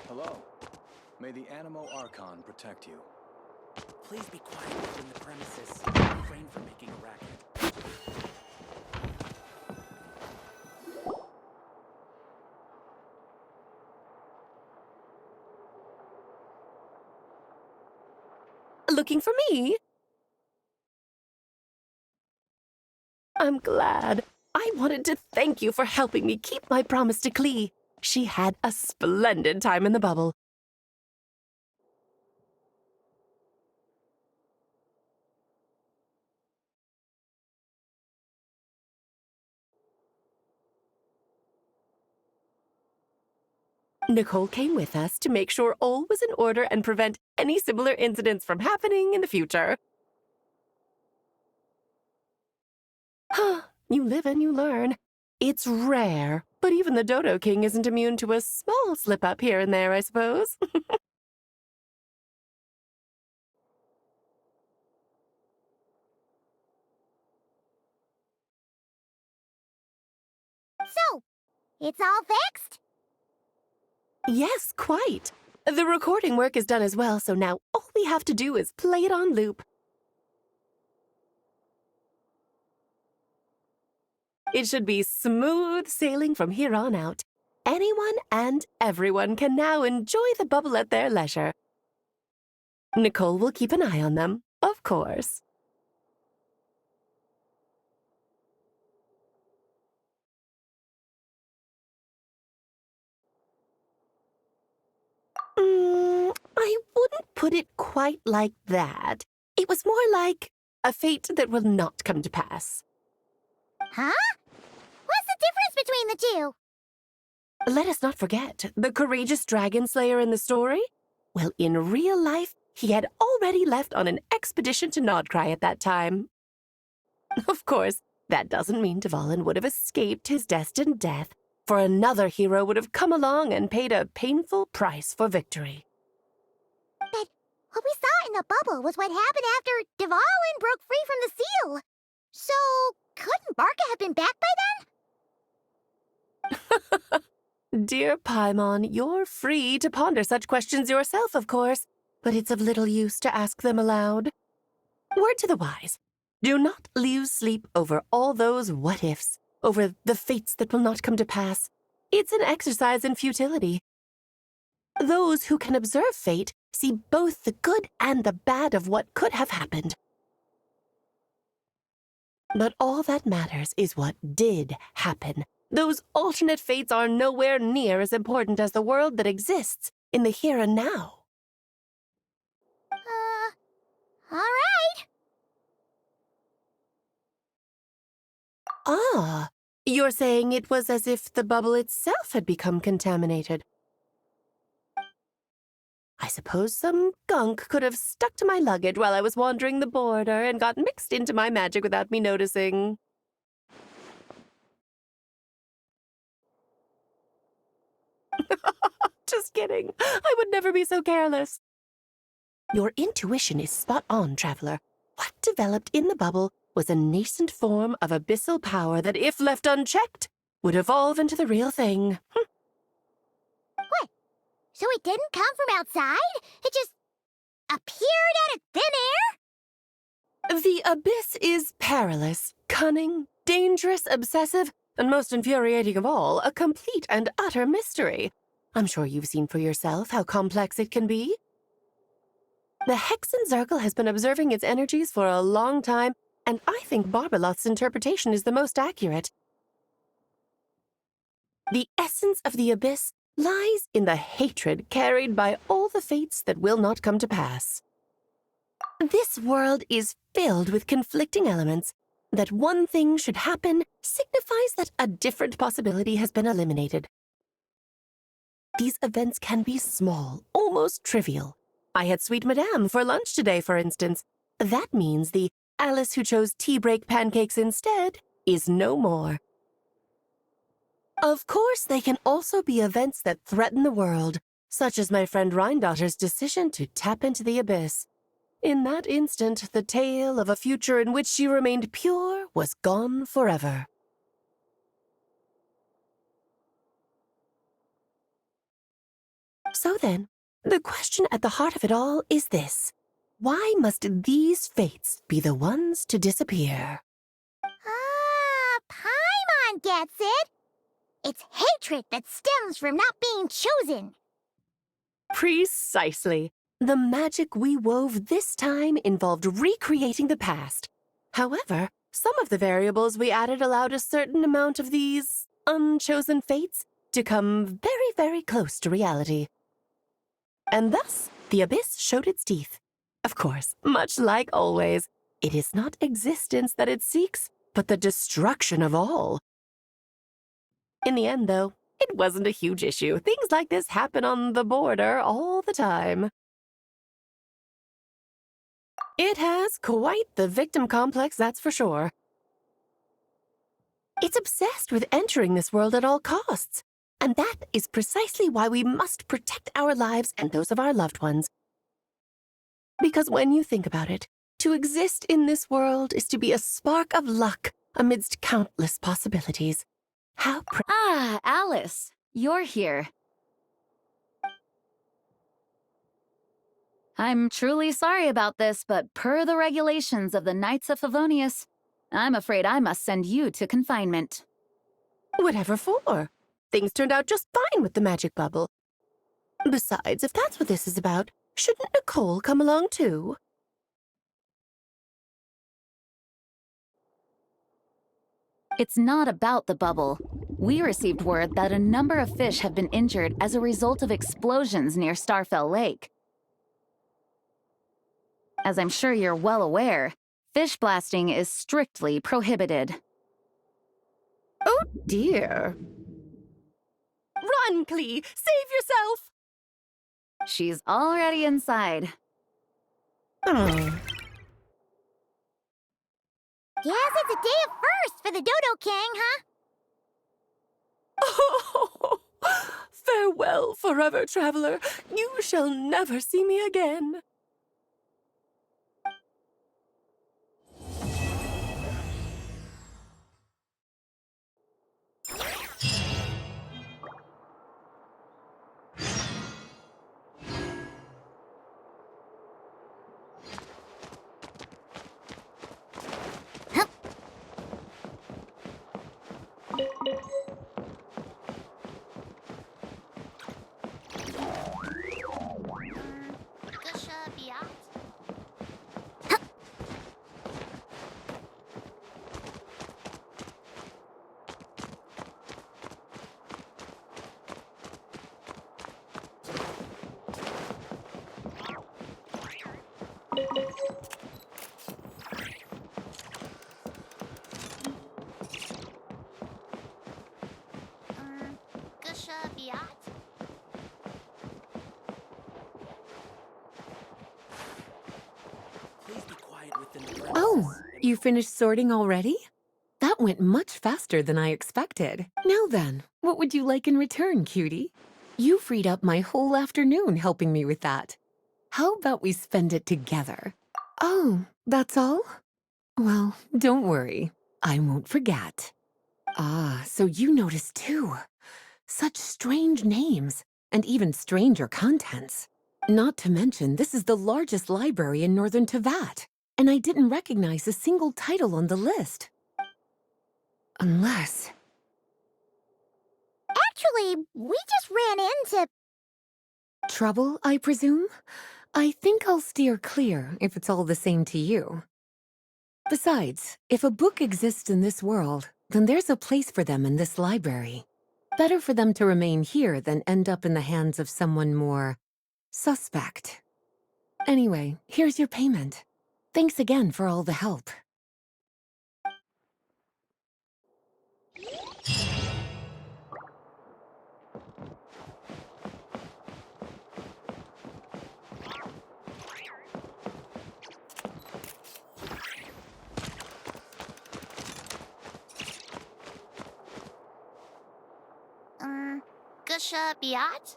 Hello. May the Animo Archon protect you. Please be quiet within the premises. Refrain from making a racket. Looking for me? I'm glad. I wanted to thank you for helping me keep my promise to Klee. She had a splendid time in the bubble. Nicole came with us to make sure all was in order and prevent any similar incidents from happening in the future. You live and you learn. It's rare, but even the Dodo King isn't immune to a small slip-up here and there, I suppose. So, it's all fixed? Yes, quite. The recording work is done as well, so now all we have to do is play it on loop. It should be smooth sailing from here on out. Anyone and everyone can now enjoy the bubble at their leisure. Nicole will keep an eye on them, of course. I wouldn't put it quite like that. It was more like a fate that will not come to pass. Huh? What's the difference between the two? Let us not forget the courageous dragon slayer in the story. Well, in real life, he had already left on an expedition to Nodcry at that time. Of course, that doesn't mean Dvalin would have escaped his destined death, for another hero would have come along and paid a painful price for victory. But what we saw in the bubble was what happened after Dvalin broke free from the seal. So, couldn't Barca have been back by then? Dear Paimon, you're free to ponder such questions yourself, of course, but it's of little use to ask them aloud. Word to the wise, do not lose sleep over all those what-ifs, over the fates that will not come to pass. It's an exercise in futility. Those who can observe fate see both the good and the bad of what could have happened. But all that matters is what did happen. Those alternate fates are nowhere near as important as the world that exists in the here and now. All right. Ah, you're saying it was as if the bubble itself had become contaminated. I suppose some gunk could have stuck to my luggage while I was wandering the border and got mixed into my magic without me noticing. Just kidding. I would never be so careless. Your intuition is spot on, Traveler. What developed in the bubble was a nascent form of abyssal power that, if left unchecked, would evolve into the real thing. What? So it didn't come from outside? It just appeared out of thin air? The abyss is perilous, cunning, dangerous, obsessive, and most infuriating of all, a complete and utter mystery. I'm sure you've seen for yourself how complex it can be. The Hexen Circle has been observing its energies for a long time, and I think Barbalot's interpretation is the most accurate. The essence of the abyss lies in the hatred carried by all the fates that will not come to pass. This world is filled with conflicting elements. That one thing should happen signifies that a different possibility has been eliminated. These events can be small, almost trivial. I had Sweet Madame for lunch today, for instance. That means the Alice who chose tea break pancakes instead is no more. Of course, they can also be events that threaten the world, such as my friend Rhindotter's decision to tap into the abyss. In that instant, the tale of a future in which she remained pure was gone forever. So then, the question at the heart of it all is this. Why must these fates be the ones to disappear? Ah, Paimon gets it. It's hatred that stems from not being chosen. Precisely. The magic we wove this time involved recreating the past. However, some of the variables we added allowed a certain amount of these unchosen fates to come very, very close to reality. And thus, the abyss showed its teeth. Of course, much like always, it is not existence that it seeks, but the destruction of all. In the end, though, it wasn't a huge issue. Things like this happen on the border all the time. It has quite the victim complex, that's for sure. It's obsessed with entering this world at all costs. And that is precisely why we must protect our lives and those of our loved ones. Because when you think about it, to exist in this world is to be a spark of luck amidst countless possibilities. Ah, Alice, you're here. I'm truly sorry about this, but per the regulations of the Knights of Favonius, I'm afraid I must send you to confinement. Whatever for? Things turned out just fine with the magic bubble. Besides, if that's what this is about, shouldn't Nicole come along too? It's not about the bubble. We received word that a number of fish have been injured as a result of explosions near Starfell Lake. As I'm sure you're well aware, fish blasting is strictly prohibited. Oh dear. Run, Clee! Save yourself! She's already inside. Oh. Guess it's a day of first for the Dodo King, huh? Oh, farewell, forever traveler. You shall never see me again. Please be quiet within the premises. Oh, you finished sorting already? That went much faster than I expected. Now then, what would you like in return, cutie? You freed up my whole afternoon helping me with that. How about we spend it together? Oh, that's all? Well, don't worry. I won't forget. Ah, so you noticed too. Such strange names, and even stranger contents. Not to mention, this is the largest library in Northern Tevat, and I didn't recognize a single title on the list. Unless... Actually, we just ran into... Trouble, I presume? I think I'll steer clear if it's all the same to you. Besides, if a book exists in this world, then there's a place for them in this library. Better for them to remain here than end up in the hands of someone more suspect. Anyway, here's your payment. Thanks again for all the help. Gusha Biat?